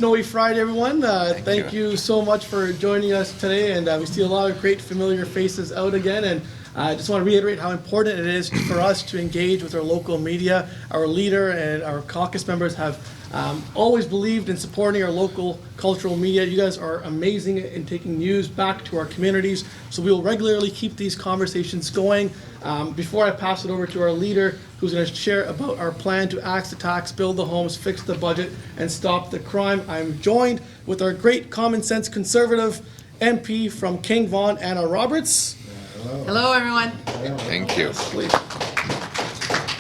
snowy Friday, everyone. Thank you so much for joining us today, and we see a lot of great familiar faces out again, and I just want to reiterate how important it is for us to engage with our local media. Our leader and our caucus members have always believed in supporting our local cultural media. You guys are amazing in taking news back to our communities, so we will regularly keep these conversations going. Before I pass it over to our leader, who's going to share about our plan to axe the tax, build the homes, fix the budget, and stop the crime, I'm joined with our great common sense conservative MP from King Vaughan, Anna Roberts. Hello, everyone. Thank you. Please.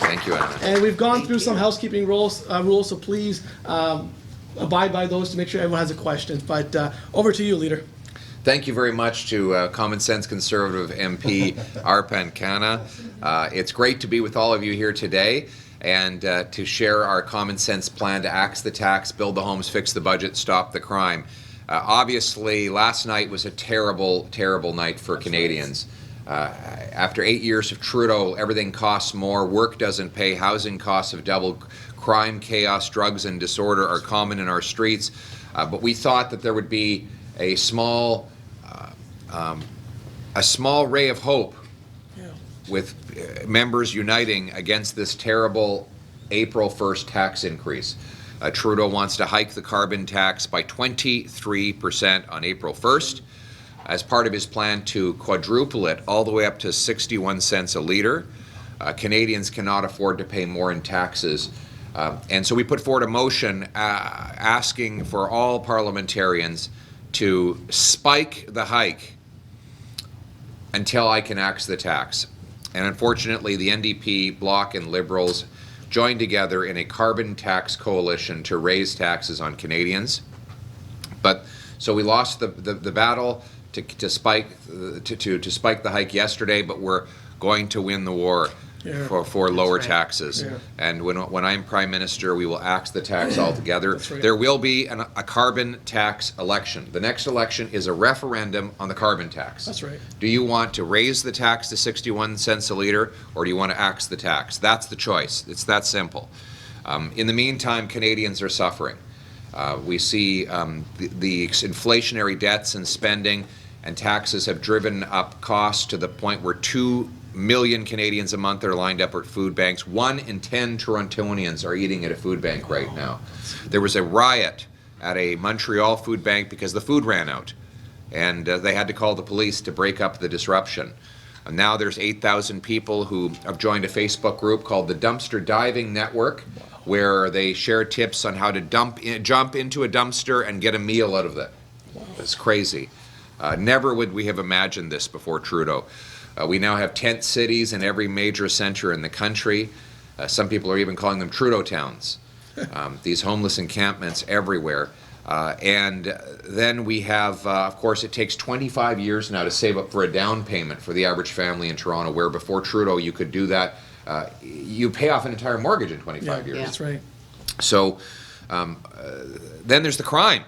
Thank you, Anna. And we've gone through some housekeeping rules, so please abide by those to make sure everyone has a question. But over to you, leader. Thank you very much to Common Sense Conservative MP Arpan Khanna. It's great to be with all of you here today and to share our common sense plan to axe the tax, build the homes, fix the budget, stop the crime. Obviously, last night was a terrible, terrible night for Canadians. After 8 years of Trudeau, everything costs more, work doesn't pay, housing costs have doubled, crime, chaos, drugs, and disorder are common in our streets. But we thought that there would be a small ray of hope with members uniting against this terrible April 1st tax increase. Trudeau wants to hike the carbon tax by 23% on April 1st as part of his plan to quadruple it all the way up to 61 cents a litre. Canadians cannot afford to pay more in taxes. And so we put forward a motion asking for all parliamentarians to spike the hike until I can axe the tax. And unfortunately, the NDP, Bloc, and Liberals joined together in a carbon tax coalition to raise taxes on Canadians. But so we lost the battle to spike the hike yesterday, but we're going to win the war for lower taxes. Yeah. And when I'm Prime Minister, we will axe the tax altogether. Right. There will be a carbon tax election. The next election is a referendum on the carbon tax. That's right. Do you want to raise the tax to 61 cents a litre, or do you want to axe the tax? That's the choice. It's that simple. In the meantime, Canadians are suffering. We see the inflationary debts and spending and taxes have driven up costs to the point where 2 million Canadians a month are lined up at food banks. 1 in 10 Torontonians are eating at a food bank right now. There was a riot at a Montreal food bank because the food ran out, and they had to call the police to break up the disruption. And now there's 8,000 people who have joined a Facebook group called the Dumpster Diving Network, where they share tips on how to jump into a dumpster and get a meal out of it. It's crazy. Never would we have imagined this before Trudeau. We now have tent cities in every major center in the country. Some people are even calling them Trudeau towns. These homeless encampments everywhere. And then we have, of course, it takes 25 years now to save up for a down payment for the average family in Toronto, where before Trudeau you could do that. You pay off an entire mortgage in 25 years. Yeah. That's right. So then there's the crime.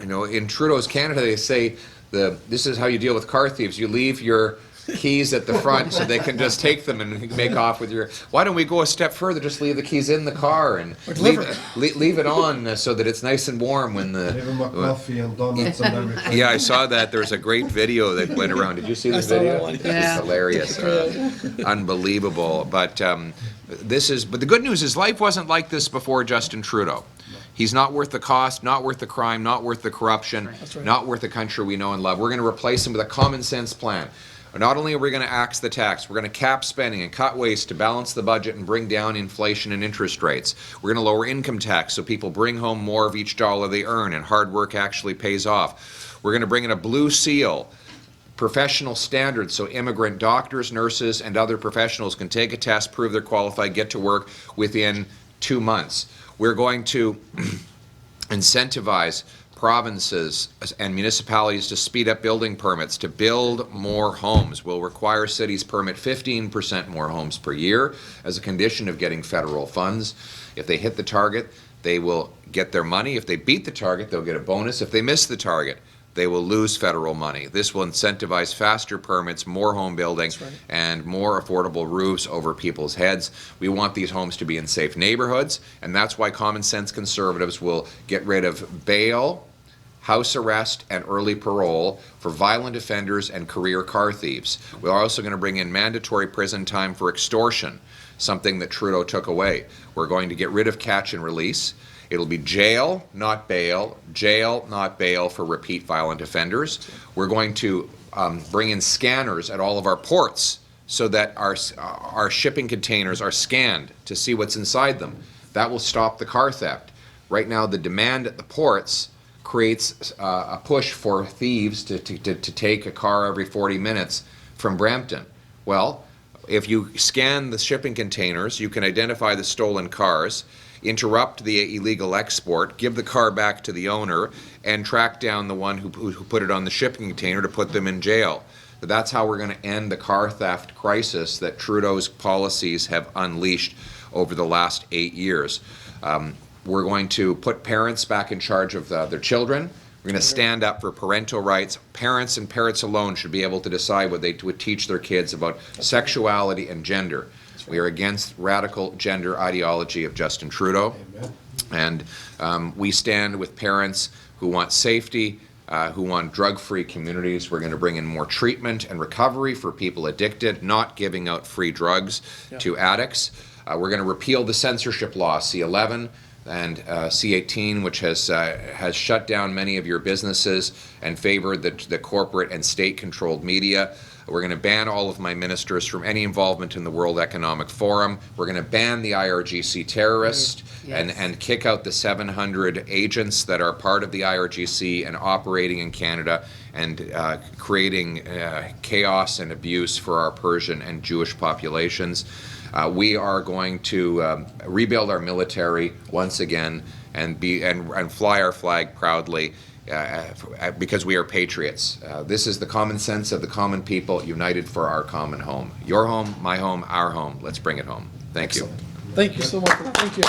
You know, in Trudeau's Canada, they say this is how you deal with car thieves. You leave your keys at the front so they can just take them and make off with your. Why don't we go a step further? Just leave the keys in the car and leave it on so that it's nice and warm when the. Give them a coffee and donuts and everything. Yeah, I saw that. There's a great video that went around. Did you see this video? Yeah. It's hilarious, unbelievable. But but the good news is life wasn't like this before Justin Trudeau. He's not worth the cost, not worth the crime, not worth the corruption, not worth the country we know and love. We're going to replace him with a common sense plan. Not only are we going to axe the tax, we're going to cap spending and cut waste to balance the budget and bring down inflation and interest rates. We're going to lower income tax so people bring home more of each dollar they earn and hard work actually pays off. We're going to bring in a blue seal, professional standards, so immigrant doctors, nurses, and other professionals can take a test, prove they're qualified, get to work within 2 months. We're going to incentivize provinces and municipalities to speed up building permits to build more homes. We'll require cities permit 15% more homes per year as a condition of getting federal funds. If they hit the target, they will get their money. If they beat the target, they'll get a bonus. If they miss the target, they will lose federal money. This will incentivize faster permits, more home building, and more affordable roofs over people's heads. We want these homes to be in safe neighborhoods, and that's why common sense conservatives will get rid of bail, house arrest, and early parole for violent offenders and career car thieves. We're also going to bring in mandatory prison time for extortion, something that Trudeau took away. We're going to get rid of catch and release. It'll be jail, not bail, jail, not bail for repeat violent offenders. We're going to bring in scanners at all of our ports so that our shipping containers are scanned to see what's inside them. That will stop the car theft. Right now, the demand at the ports creates a push for thieves to take a car every 40 minutes from Brampton. Well, if you scan the shipping containers, you can identify the stolen cars, interrupt the illegal export, give the car back to the owner, and track down the one who put it on the shipping container to put them in jail. But that's how we're going to end the car theft crisis that Trudeau's policies have unleashed over the last 8 years. We're going to put parents back in charge of their children. We're going to stand up for parental rights. Parents and parents alone should be able to decide what they would teach their kids about sexuality and gender. We are against radical gender ideology of Justin Trudeau. And we stand with parents who want safety, who want drug-free communities. We're going to bring in more treatment and recovery for people addicted, not giving out free drugs to addicts. We're going to repeal the censorship law, C-11 and C-18, which has shut down many of your businesses and favored the corporate and state-controlled media. We're going to ban all of my ministers from any involvement in the World Economic Forum. We're going to ban the IRGC terrorists and kick out the 700 agents that are part of the IRGC and operating in Canada and creating chaos and abuse for our Persian and Jewish populations. We are going to rebuild our military once again and fly our flag proudly. Because we are patriots. This is the common sense of the common people united for our common home. Your home, my home, our home. Let's bring it home. Thank you. Thank you so much. Thank you.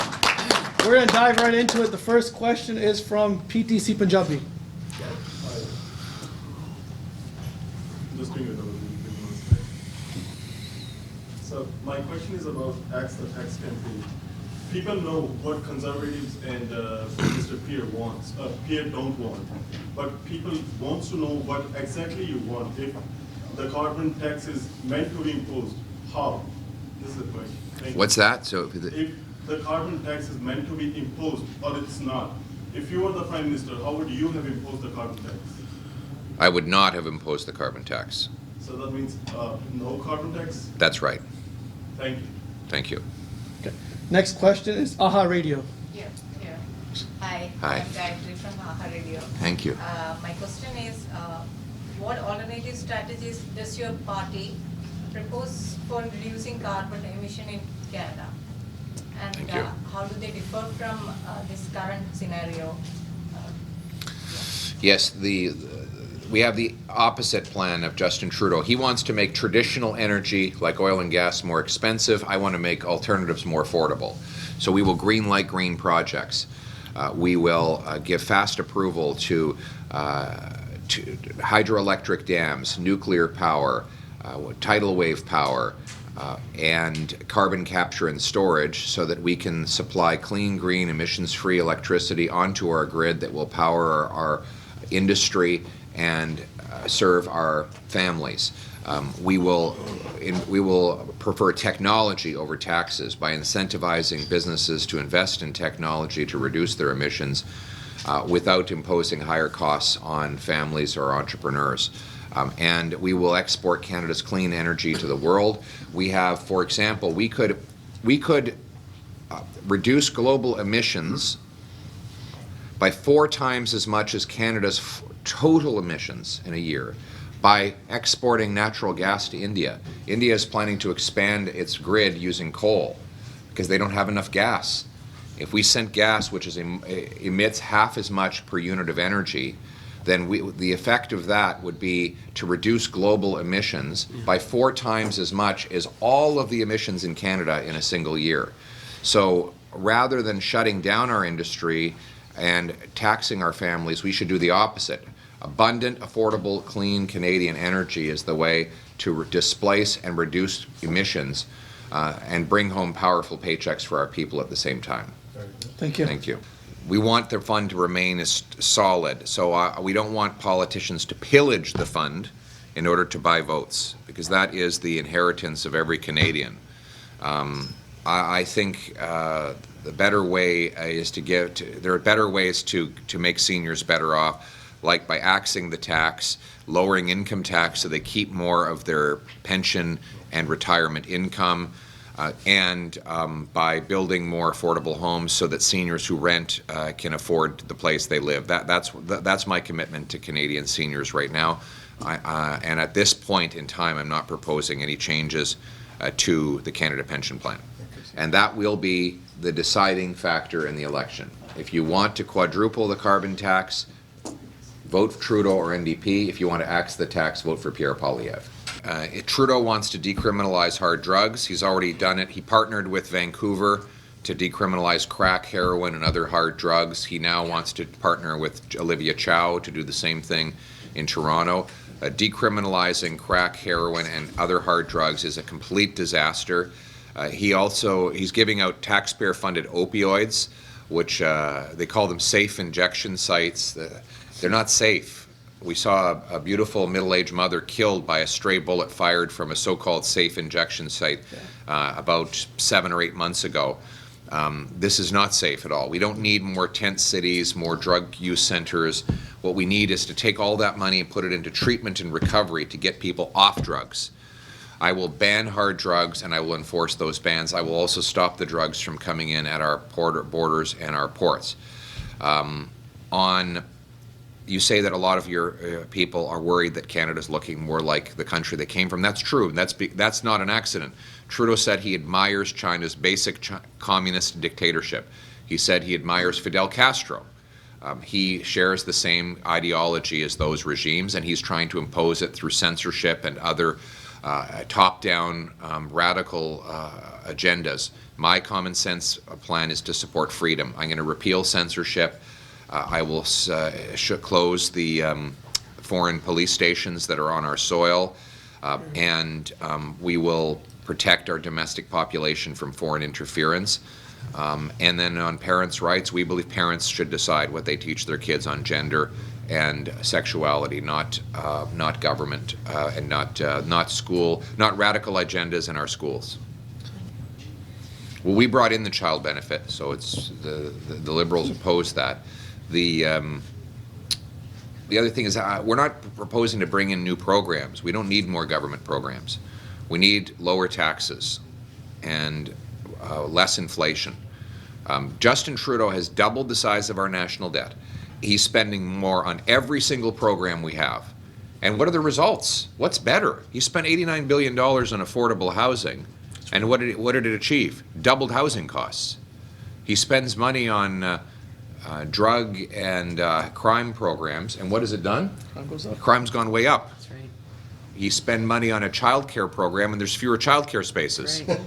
We're going to dive right into it. The first question is from PTC Punjabi. So my question is about tax the tax campaign. People know what conservatives and Mr. Pierre wants. Pierre don't want, but people wants to know what exactly you want. If the carbon tax is meant to be imposed, how? This is the question. Thank you. What's that? So if the carbon tax is meant to be imposed or it's not, if you were the Prime Minister, how would you have imposed the carbon tax? I would not have imposed the carbon tax. So that means no carbon tax? That's right. Thank you. Thank you. Okay. Next question is AHA Radio. Yeah. Hi. Hi. I'm Gayatri from AHA Radio. Thank you. My question is, what alternative strategies does your party propose for reducing carbon emission in Canada? And Thank you. how do they differ from this current scenario? Yes, we have the opposite plan of Justin Trudeau. He wants to make traditional energy, like oil and gas, more expensive. I want to make alternatives more affordable. So we will greenlight green projects. We will give fast approval to hydroelectric dams, nuclear power, tidal wave power, and carbon capture and storage so that we can supply clean, green, emissions-free electricity onto our grid that will power our industry and serve our families. We will prefer technology over taxes by incentivizing businesses to invest in technology to reduce their emissions without imposing higher costs on families or entrepreneurs. And we will export Canada's clean energy to the world. We have, for example, we could reduce global emissions by 4 times as much as Canada's total emissions in a year by exporting natural gas to India. India is planning to expand its grid using coal because they don't have enough gas. If we sent gas, which emits half as much per unit of energy, then the effect of that would be to reduce global emissions by 4 times as much as all of the emissions in Canada in a single year. So rather than shutting down our industry and taxing our families, we should do the opposite. Abundant, affordable, clean Canadian energy is the way to displace and reduce emissions and bring home powerful paychecks for our people at the same time. Thank you. Thank you. We want the fund to remain as solid, so we don't want politicians to pillage the fund in order to buy votes, because that is the inheritance of every Canadian. I think the better way is to there are better ways to make seniors better off, like by axing the tax, lowering income tax so they keep more of their pension and retirement income, and by building more affordable homes so that seniors who rent can afford the place they live. That's my commitment to Canadian seniors right now. And at this point in time, I'm not proposing any changes to the Canada Pension Plan. And that will be the deciding factor in the election. If you want to quadruple the carbon tax, vote for Trudeau or NDP. If you want to axe the tax, vote for Pierre Poilievre. Trudeau wants to decriminalize hard drugs. He's already done it. He partnered with Vancouver to decriminalize crack, heroin, and other hard drugs. He now wants to partner with Olivia Chow to do the same thing in Toronto. Decriminalizing crack, heroin, and other hard drugs is a complete disaster. He's giving out taxpayer-funded opioids, which they call them safe injection sites. They're not safe. We saw a beautiful middle-aged mother killed by a stray bullet fired from a so-called safe injection site about 7 or 8 months ago. This is not safe at all. We don't need more tent cities, more drug use centers. What we need is to take all that money and put it into treatment and recovery to get people off drugs. I will ban hard drugs, and I will enforce those bans. I will also stop the drugs from coming in at our borders and our ports. You say that a lot of your people are worried that Canada's looking more like the country they came from. That's true, and that's not an accident. Trudeau said he admires China's basic communist dictatorship. He said he admires Fidel Castro. He shares the same ideology as those regimes, and he's trying to impose it through censorship and other top-down radical agendas. My common sense plan is to support freedom. I'm going to repeal censorship. I will close the foreign police stations that are on our soil, and we will protect our domestic population from foreign interference. And then on parents' rights, we believe parents should decide what they teach their kids on gender and sexuality, not government, and not school, not radical agendas in our schools. Well, we brought in the child benefit, so it's the Liberals opposed that. The other thing is we're not proposing to bring in new programs. We don't need more government programs. We need lower taxes and less inflation. Justin Trudeau has doubled the size of our national debt. He's spending more on every single program we have. And what are the results? What's better? He spent $89 billion on affordable housing. And what did it achieve? Doubled housing costs. He spends money on drug and crime programs, and what has it done? Crime goes up. Crime's gone way up. That's right. You spend money on a child care program, and there's fewer child care spaces. Right.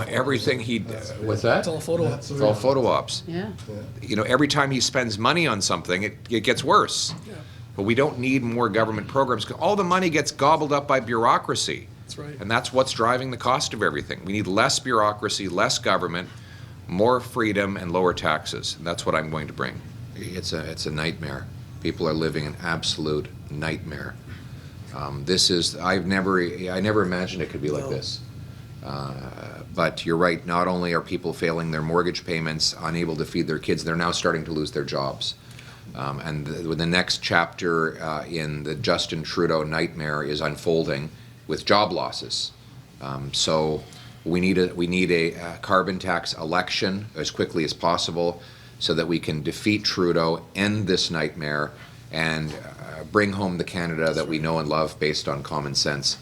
Everything he... what's that? It's all photo op. It's all photo ops. Yeah. Every time he spends money on something, it gets worse. Yeah, But we don't need more government programs, because all the money gets gobbled up by bureaucracy. that's right. And that's what's driving the cost of everything. We need less bureaucracy, less government, more freedom, and lower taxes. And that's what I'm going to bring. It's a nightmare. People are living an absolute nightmare. I never imagined it could be like No. this. But you're right, not only are people failing their mortgage payments, unable to feed their kids, they're now starting to lose their jobs. And the next chapter in the Justin Trudeau nightmare is unfolding with job losses. So we need a carbon tax election as quickly as possible so that we can defeat Trudeau, end this nightmare, and bring home the Canada that we know and love based on common sense.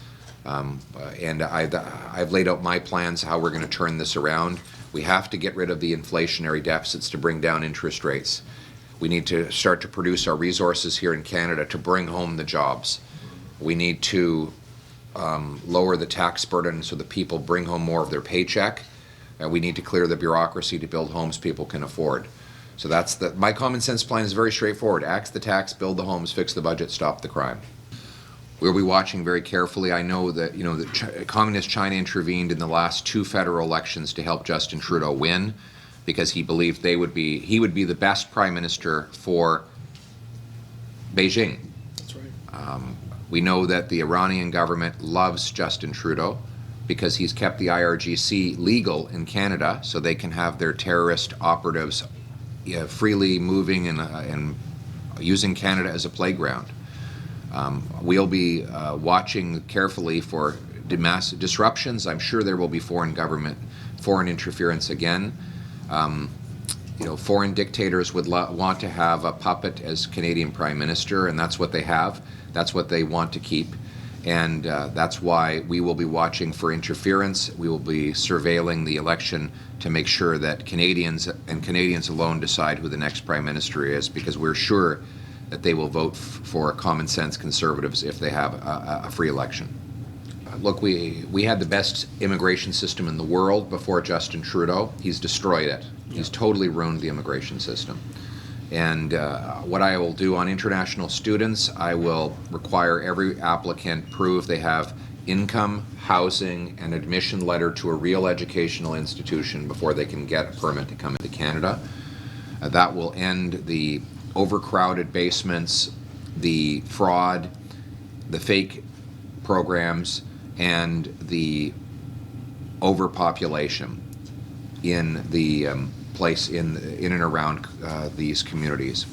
And I've laid out my plans how we're going to turn this around. We have to get rid of the inflationary deficits to bring down interest rates. We need to start to produce our resources here in Canada to bring home the jobs. We need to lower the tax burden so that people bring home more of their paycheck. We need to clear the bureaucracy to build homes people can afford. So that's my common sense plan is very straightforward. Axe the tax, build the homes, fix the budget, stop the crime. We'll be watching very carefully. I know that, Communist China intervened in the last 2 federal elections to help Justin Trudeau win because he believed he would be the best prime minister for Beijing. That's right. We know that the Iranian government loves Justin Trudeau because he's kept the IRGC legal in Canada so they can have their terrorist operatives freely moving and using Canada as a playground. We'll be watching carefully for massive disruptions. I'm sure there will be foreign interference again. Foreign dictators would want to have a puppet as Canadian Prime Minister, and that's what they have. That's what they want to keep. And that's why we will be watching for interference. We will be surveilling the election to make sure that Canadians and Canadians alone decide who the next Prime Minister is, because we're sure that they will vote for common sense Conservatives if they have a free election. Look, we had the best immigration system in the world before Justin Trudeau. He's destroyed it. He's totally ruined the immigration system. And what I will do on international students, I will require every applicant prove they have income, housing, and admission letter to a real educational institution before they can get a permit to come into Canada. That will end the overcrowded basements, the fraud, the fake programs, and the overpopulation in the place in and around these communities.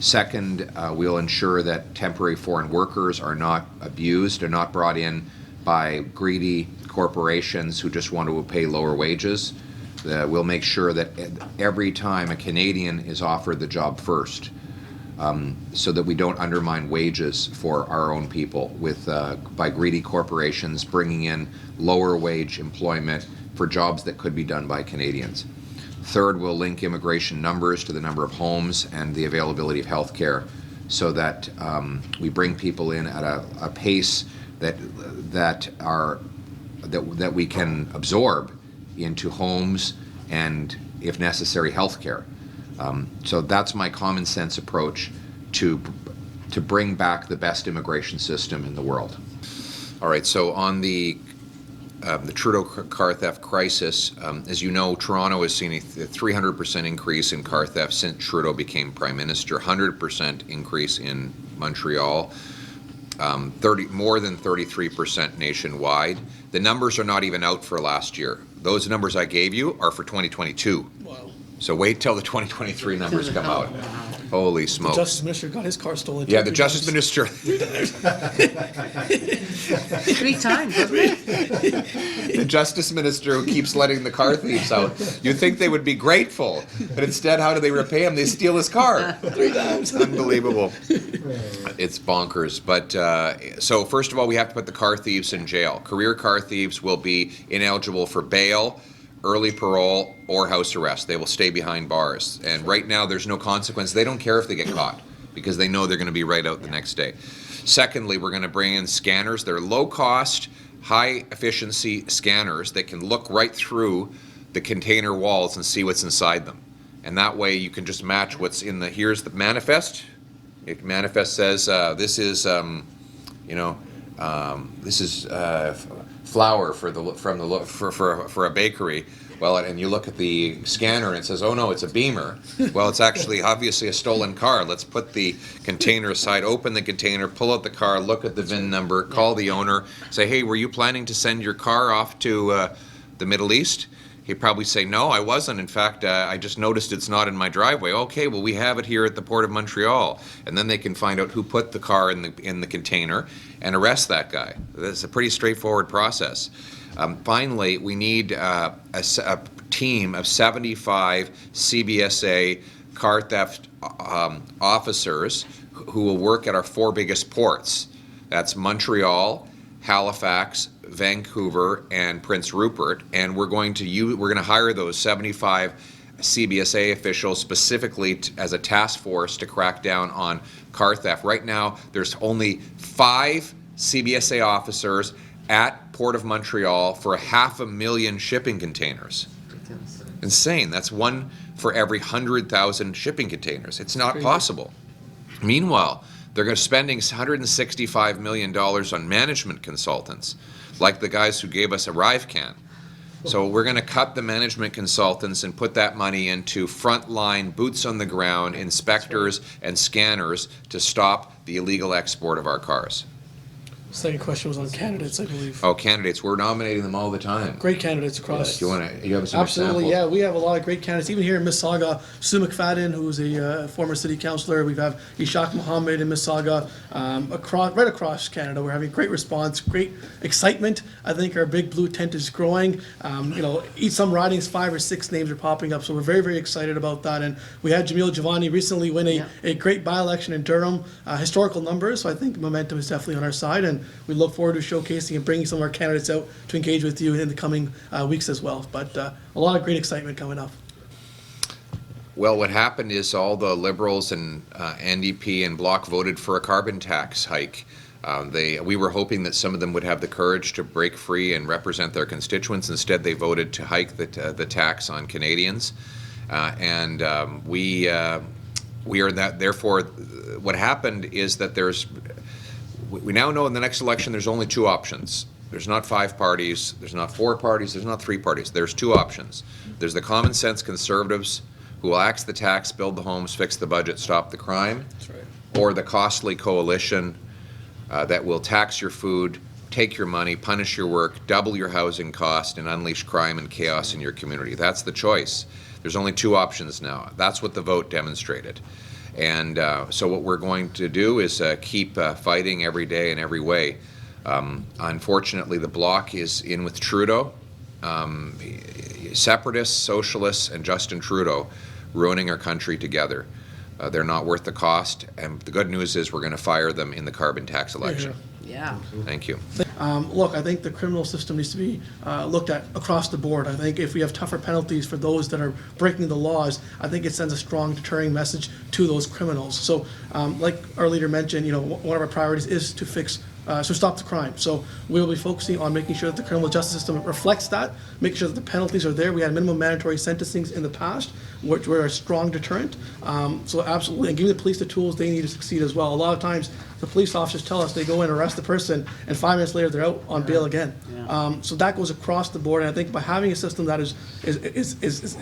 Second, we'll ensure that temporary foreign workers are not abused, are not brought in by greedy corporations who just want to pay lower wages. We'll make sure that every time a Canadian is offered the job first, so that we don't undermine wages for our own people by greedy corporations bringing in lower wage employment for jobs that could be done by Canadians. Third, we'll link immigration numbers to the number of homes and the availability of health care so that we bring people in at a pace that we can absorb into homes and, if necessary, health care. So that's my common sense approach to bring back the best immigration system in the world. All right, so on the Trudeau car theft crisis, as you know, Toronto has seen a 300% increase in car theft since Trudeau became Prime Minister, 100% increase in Montreal, more than 33% nationwide. The numbers are not even out for last year. Those numbers I gave you are for 2022. Wow. So wait till the 2023 numbers come out. Holy The smokes. Justice Minister got his car stolen. Yeah, three the Justice times. Minister. 3 times, wasn't it? The Justice Minister who keeps letting the car thieves out. You'd think they would be grateful, but instead, how do they repay him? They steal his car. 3 times. Unbelievable. It's bonkers. But so first of all, we have to put the car thieves in jail. Career car thieves will be ineligible for bail, early parole, or house arrest. They will stay behind bars. And right now, there's no consequence. They don't care if they get caught because they know they're going to be right out the next day. Secondly, we're going to bring in scanners. They're low-cost, high-efficiency scanners that can look right through the container walls and see what's inside them. And that way, you can just match what's in the. Here's the manifest. It manifest says this is, this is flour for a bakery. Well, and you look at the scanner and it says, oh no, it's a Beamer. Well, it's actually obviously a stolen car. Let's put the container aside, open the container, pull out the car, look at the VIN number, call the owner, say, hey, were you planning to send your car off to the Middle East? He'd probably say, no, I wasn't. In fact, I just noticed it's not in my driveway. Okay, well, we have it here at the Port of Montreal. And then they can find out who put the car in the container and arrest that guy. That's a pretty straightforward process. Finally, we need a team of 75 CBSA car theft officers who will work at our 4 biggest ports. That's Montreal, Halifax, Vancouver, and Prince Rupert. And we're going to hire those 75 CBSA officials specifically as a task force to crack down on car theft. Right now, there's only 5 CBSA officers at Port of Montreal for 500,000 shipping containers. Insane. That's one for every 100,000 shipping containers. It's not possible. Meanwhile, they're spending $165 million on management consultants, like the guys who gave us ArriveCan. So we're going to cut the management consultants and put that money into frontline, boots on the ground, inspectors and scanners to stop the illegal export of our cars. Second question was on candidates, I believe. Oh, candidates, we're nominating them all the time. Great candidates across. Do you have some Absolutely, examples? yeah. We have a lot of great candidates. Even here in Mississauga, Sue McFadden, who's a former city councillor. We have Ishaq Mohammed in Mississauga. Right across Canada, we're having great response, great excitement. I think our big blue tent is growing. Some ridings, 5 or 6 names are popping up, so we're very, very excited about that. And we had Jamil Giovanni recently win a great by-election in Durham, historical numbers, so I think momentum is definitely on our side. And we look forward to showcasing and bringing some of our candidates out to engage with you in the coming weeks as well. But a lot of great excitement coming up. Well, what happened is all the Liberals and NDP and Bloc voted for a carbon tax hike. We were hoping that some of them would have the courage to break free and represent their constituents. Instead, they voted to hike the tax on Canadians. We are that. Therefore, what happened is that we now know in the next election there's only 2 options. There's not 5 parties, there's not 4 parties, there's not 3 parties. There's 2 options. There's the common sense Conservatives who will axe the tax, build the homes, fix the budget, stop the crime. That's right. Or the costly coalition that will tax your food, take your money, punish your work, double your housing cost, and unleash crime and chaos in your community. That's the choice. There's only 2 options now. That's what the vote demonstrated. And so what we're going to do is keep fighting every day in every way. Unfortunately, the Bloc is in with Trudeau. Separatists, socialists, and Justin Trudeau ruining our country together. They're not worth the cost. And the good news is we're going to fire them in the carbon tax election. Yeah. Thank you. Look, I think the criminal system needs to be looked at across the board. I think if we have tougher penalties for those that are breaking the laws, I think it sends a strong deterring message to those criminals. So, like our leader mentioned, one of our priorities is to stop the crime. So we'll be focusing on making sure that the criminal justice system reflects that, making sure that the penalties are there. We had minimum mandatory sentencings in the past, which were a strong deterrent. So absolutely, and giving the police the tools they need to succeed as well. A lot of times, the police officers tell us they go in, arrest the person, and 5 minutes later they're out on bail again. So that goes across the board, and I think by having a system that is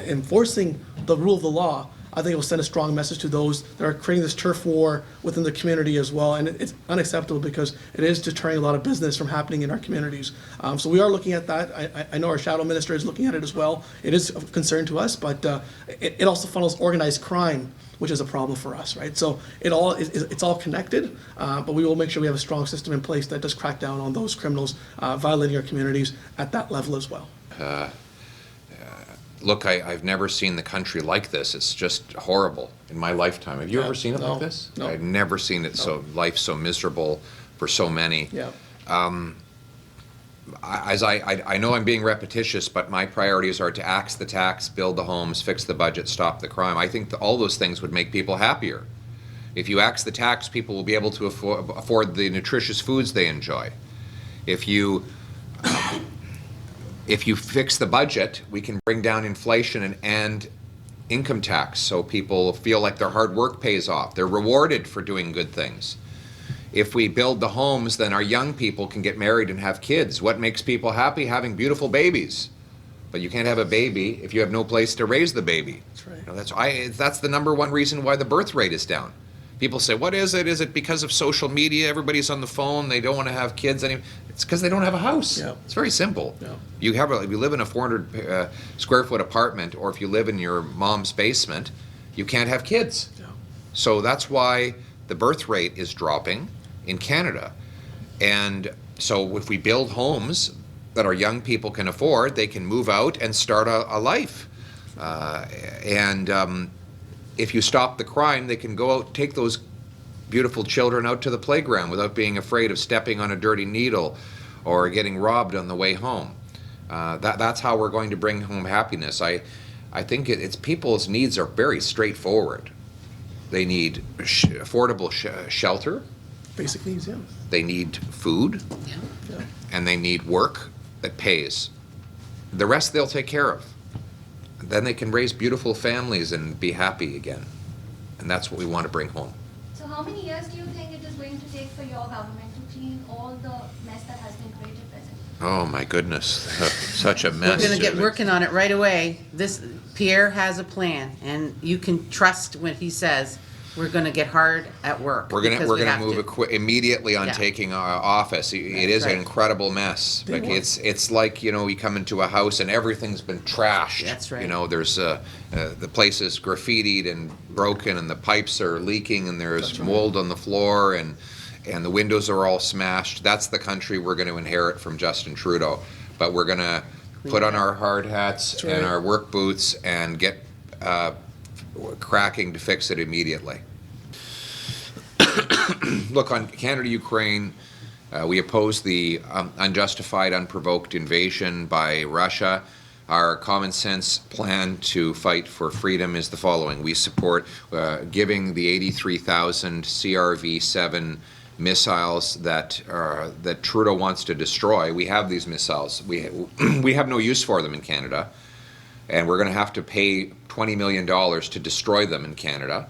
enforcing the rule of the law, I think it will send a strong message to those that are creating this turf war within the community as well. And it's unacceptable because it is deterring a lot of business from happening in our communities. So we are looking at that. I know our shadow minister is looking at it as well. It is of concern to us, but it also funnels organized crime, which is a problem for us, right? So it's all connected, but we will make sure we have a strong system in place that does crack down on those criminals violating our communities at that level as well. Look, I've never seen the country like this. It's just horrible in my lifetime. Have you ever seen it No, like this? no. I've never seen it life so miserable for so many. Yeah. I know I'm being repetitious, but my priorities are to axe the tax, build the homes, fix the budget, stop the crime. I think all those things would make people happier. If you axe the tax, people will be able to afford the nutritious foods they enjoy. If you fix the budget, we can bring down inflation and income tax so people feel like their hard work pays off. They're rewarded for doing good things. If we build the homes, then our young people can get married and have kids. What makes people happy? Having beautiful babies. But you can't have a baby if you have no place to raise the baby. That's right. That's the number one reason why the birth rate is down. People say, what is it? Is it because of social media? Everybody's on the phone. They don't want to have kids anymore. It's because they don't have a house. Yeah. It's very simple. Yeah. If you live in a 400 square foot apartment, or if you live in your mom's basement, you can't have kids. Yeah. So that's why the birth rate is dropping in Canada. And so if we build homes that our young people can afford, they can move out and start a life. If you stop the crime, they can go out, take those beautiful children out to the playground without being afraid of stepping on a dirty needle or getting robbed on the way home. That's how we're going to bring home happiness. I think it's people's needs are very straightforward. They need affordable shelter. Basic needs, yeah. They need food. Yeah. And they need work that pays. The rest they'll take care of. then they can raise beautiful families and be happy again. And that's what we want to bring home. So how many years do you think it is going to take for your government to clean all the mess that has been created presently? Oh my goodness, such a mess. We're gonna get working on it right away. Pierre has a plan, and you can trust when he says, we're gonna get hard at work. We're because we gonna have move to. immediately on Yeah. taking our office. It is right. an incredible mess. Like it's like, you know, you come into a house and everything's been trashed. That's right. You know, there's the place is graffitied and broken, and the pipes are leaking, and there's mold on the floor, and the windows are all smashed. That's the country we're going to inherit from Justin Trudeau. But we're going to put on our hard hats and our work boots and get cracking to fix it immediately. Look, on Canada-Ukraine, we oppose the unjustified, unprovoked invasion by Russia. Our common sense plan to fight for freedom is the following. We support giving the 83,000 CRV-7 missiles that Trudeau wants to destroy. We have these missiles. We have no use for them in Canada, and we're going to have to pay $20 million to destroy them in Canada.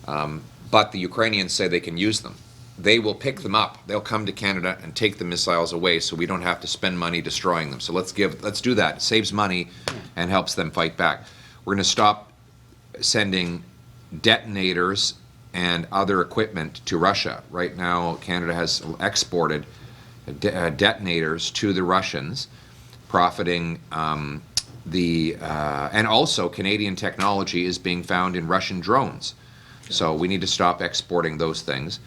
But the Ukrainians say they can use them. They will pick them up. They'll come to Canada and take the missiles away, so we don't have to spend money destroying them. So let's do that. It saves money and helps them fight back. We're going to stop sending detonators and other equipment to Russia. Right now, Canada has exported detonators to the Russians, profiting and also Canadian technology is being found in Russian drones. So we need to stop exporting those things.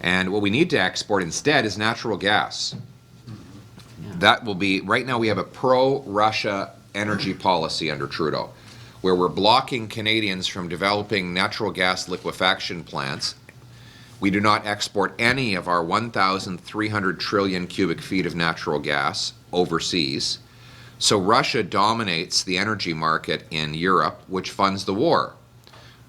And what we need to export instead is natural gas. That will be, right now we have a pro-Russia energy policy under Trudeau, where we're blocking Canadians from developing natural gas liquefaction plants. We do not export any of our 1,300 trillion cubic feet of natural gas overseas. So Russia dominates the energy market in Europe, which funds the war.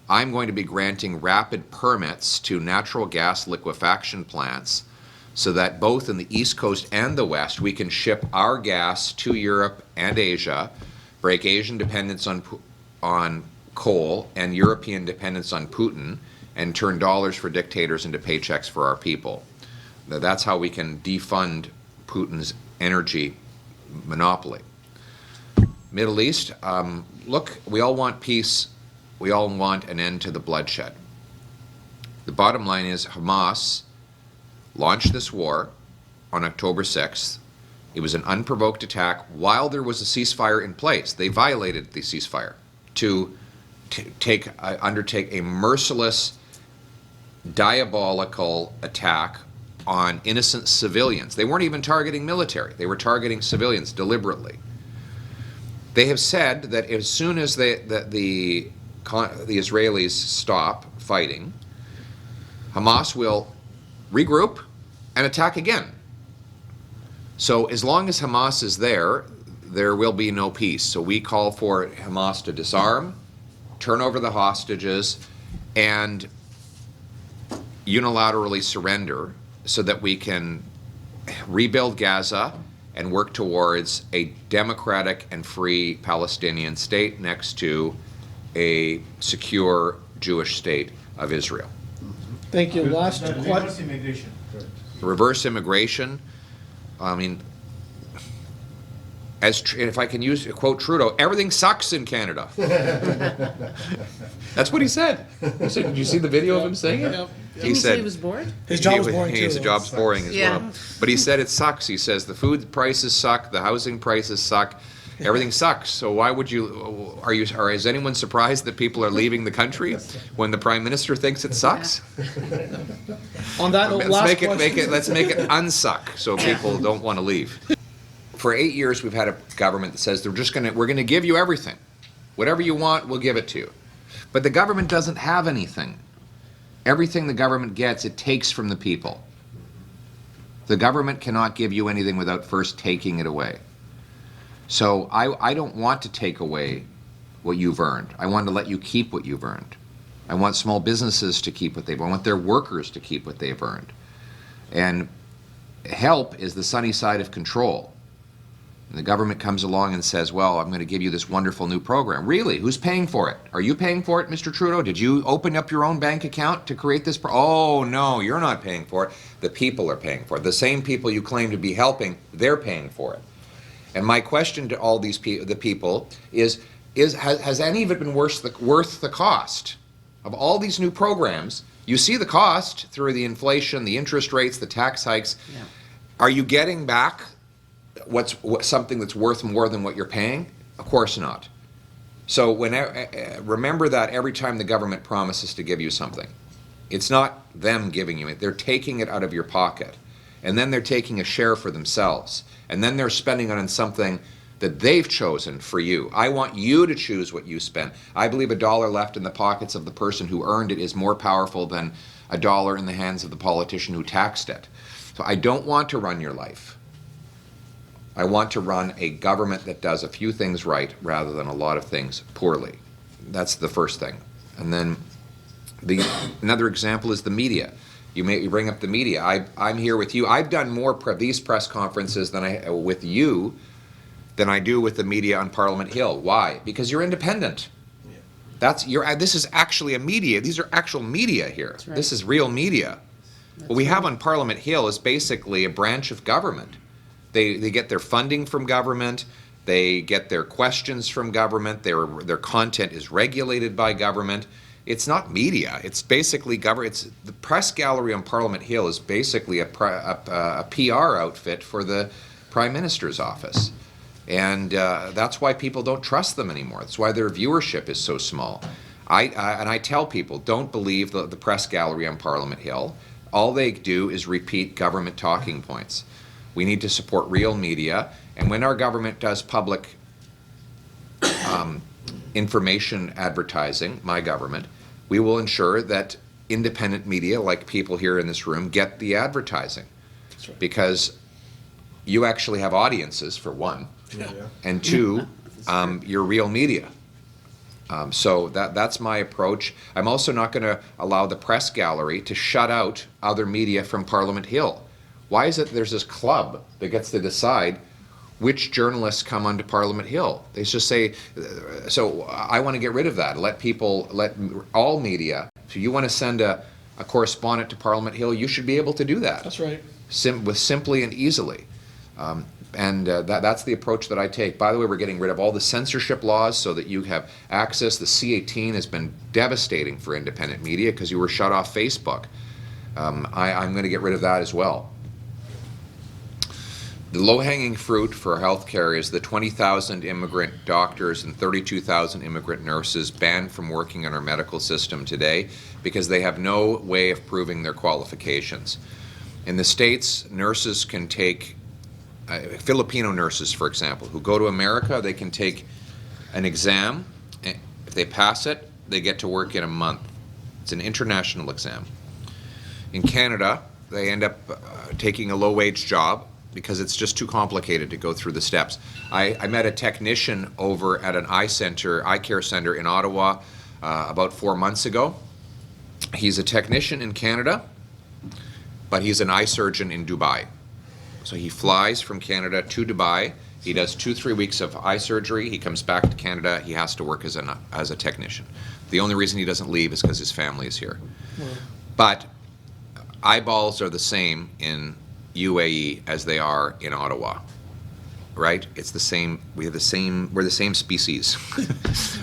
I'm going to be granting rapid permits to natural gas liquefaction plants so that both in the East Coast and the West we can ship our gas to Europe and Asia, break Asian dependence on coal and European dependence on Putin, and turn dollars for dictators into paychecks for our people. That's how we can defund Putin's energy monopoly. Middle East, look, we all want peace. We all want an end to the bloodshed. The bottom line is Hamas launched this war on October 6th. It was an unprovoked attack while there was a ceasefire in place. They violated the ceasefire to undertake a merciless, diabolical attack on innocent civilians. They weren't even targeting military. They were targeting civilians deliberately. They have said that as soon as the Israelis stop fighting, Hamas will regroup and attack again. So as long as Hamas is there, there will be no peace. So we call for Hamas to disarm, turn over the hostages, and unilaterally surrender so that we can rebuild Gaza and work towards a democratic and free Palestinian state next to a secure Jewish state of Israel. Thank you. Last Reverse immigration. Reverse immigration, I mean, if I can quote Trudeau, everything sucks in Canada. That's what he said. Did you see the video of him saying it? Yep. Didn't he say he was bored? His job was boring too. His job's boring as Yeah. well. But he said it sucks. He says the food prices suck, the housing prices suck, everything sucks. So why would is anyone surprised that people are leaving the country when the Prime Minister thinks it sucks? On that note, Let's make it unsuck so people don't want to leave. For 8 years we've had a government that says we're gonna give you everything. Whatever you want, we'll give it to you. But the government doesn't have anything. Everything the government gets, it takes from the people. The government cannot give you anything without first taking it away. So I don't want to take away what you've earned. I want to let you keep what you've earned. I want small businesses to keep what they've earned. I want their workers to keep what they've earned. And help is the sunny side of control. And the government comes along and says, well, I'm going to give you this wonderful new program. Really? Who's paying for it? Are you paying for it, Mr. Trudeau? Did you open up your own bank account to create this? Oh, no, you're not paying for it. The people are paying for it. The same people you claim to be helping, they're paying for it. And my question to all these the people is has any of it been worth the cost of all these new programs? You see the cost through the inflation, the interest rates, the tax hikes. Yeah. Are you getting back something that's worth more than what you're paying? Of course not. So remember that every time the government promises to give you something, it's not them giving you it. They're taking it out of your pocket, and then they're taking a share for themselves, and then they're spending it on something that they've chosen for you. I want you to choose what you spend. I believe $1 left in the pockets of the person who earned it is more powerful than $1 in the hands of the politician who taxed it. So I don't want to run your life. I want to run a government that does a few things right rather than a lot of things poorly. That's the first thing. And then another example is the media. You bring up the media. I'm here with you. I've done more these press conferences with you than I do with the media on Parliament Hill. Why? Because you're independent. This is actually a media. These are actual media here. Right. This is real media. What we have on Parliament Hill is basically a branch of government. They get their funding from government. They get their questions from government. Their content is regulated by government. It's not media. It's basically government. The press gallery on Parliament Hill is basically a PR outfit for the Prime Minister's office. And that's why people don't trust them anymore. That's why their viewership is so small. I tell people, don't believe the press gallery on Parliament Hill. All they do is repeat government talking points. We need to support real media. And when our government does public information advertising, my government, we will ensure that independent media, like people here in this room, get the advertising. That's right. Because you actually have audiences, for one. Yeah. And two, you're real media. So that's my approach. I'm also not going to allow the press gallery to shut out other media from Parliament Hill. Why is it there's this club that gets to decide which journalists come onto Parliament Hill? They just say, so I want to get rid of that. Let all media, so you want to send a correspondent to Parliament Hill, you should be able to do that. That's right. Simply and easily. That's the approach that I take. By the way, we're getting rid of all the censorship laws so that you have access. The C-18 has been devastating for independent media because you were shut off Facebook. I'm going to get rid of that as well. The low-hanging fruit for healthcare is the 20,000 immigrant doctors and 32,000 immigrant nurses banned from working in our medical system today because they have no way of proving their qualifications. In the States, nurses can take Filipino nurses, for example, who go to America, they can take an exam. If they pass it, they get to work in a month. It's an international exam. In Canada, they end up taking a low-wage job because it's just too complicated to go through the steps. I met a technician over at an eye care center in Ottawa about 4 months ago. He's a technician in Canada, but he's an eye surgeon in Dubai. So he flies from Canada to Dubai. He does 2-3 weeks of eye surgery. He comes back to Canada. He has to work as a technician. The only reason he doesn't leave is because his family is here. But eyeballs are the same in UAE as they are in Ottawa, right? It's the same. We're the same species,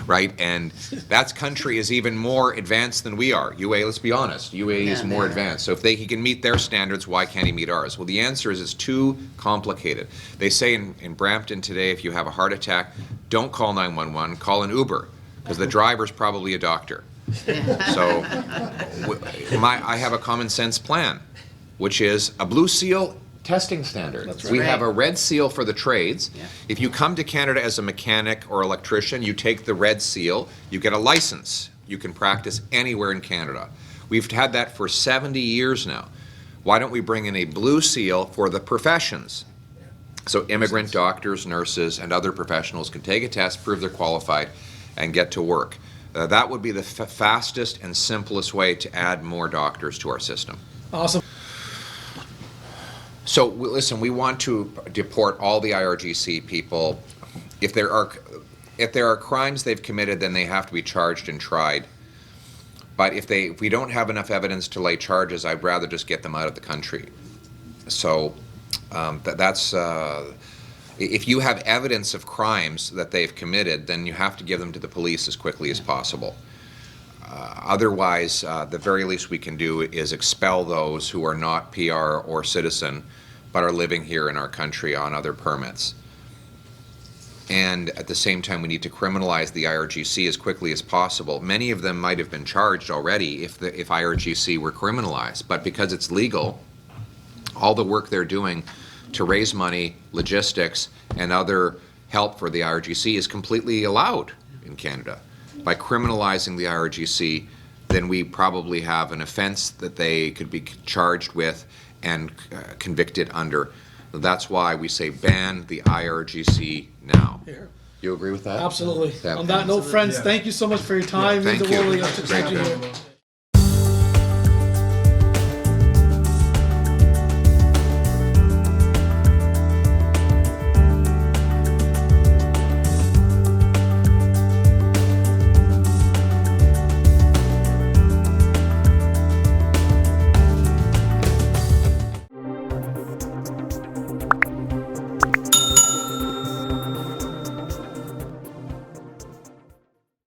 right? And that country is even more advanced than we are. UAE, let's be honest, UAE is more advanced. So if he can meet their standards, why can't he meet ours? Well, the answer is it's too complicated. They say in Brampton today, if you have a heart attack, don't call 911, call an Uber, because the driver's probably a doctor. So I have a common sense plan, which is a blue seal testing standard. That's right. We have a red seal for the trades. Yeah. If you come to Canada as a mechanic or electrician, you take the red seal, you get a license. You can practice anywhere in Canada. We've had that for 70 years now. Why don't we bring in a blue seal for the professions? So immigrant doctors, nurses, and other professionals can take a test, prove they're qualified, and get to work. That would be the fastest and simplest way to add more doctors to our system. Awesome. So, listen, we want to deport all the IRGC people. If there are crimes they've committed, then they have to be charged and tried. But if we don't have enough evidence to lay charges, I'd rather just get them out of the country. So if you have evidence of crimes that they've committed, then you have to give them to the police as quickly as possible. Otherwise, the very least we can do is expel those who are not PR or citizen, but are living here in our country on other permits. And at the same time, we need to criminalize the IRGC as quickly as possible. Many of them might have been charged already if IRGC were criminalized, but because it's legal, all the work they're doing to raise money, logistics, and other help for the IRGC is completely allowed in Canada. By criminalizing the IRGC, then we probably have an offense that they could be charged with and convicted under. That's why we say ban the IRGC now. Here. You agree with that? Absolutely. Yeah. On that note, friends, Yeah. thank you so much for your time. Thank Means the you. world to have you Great. here.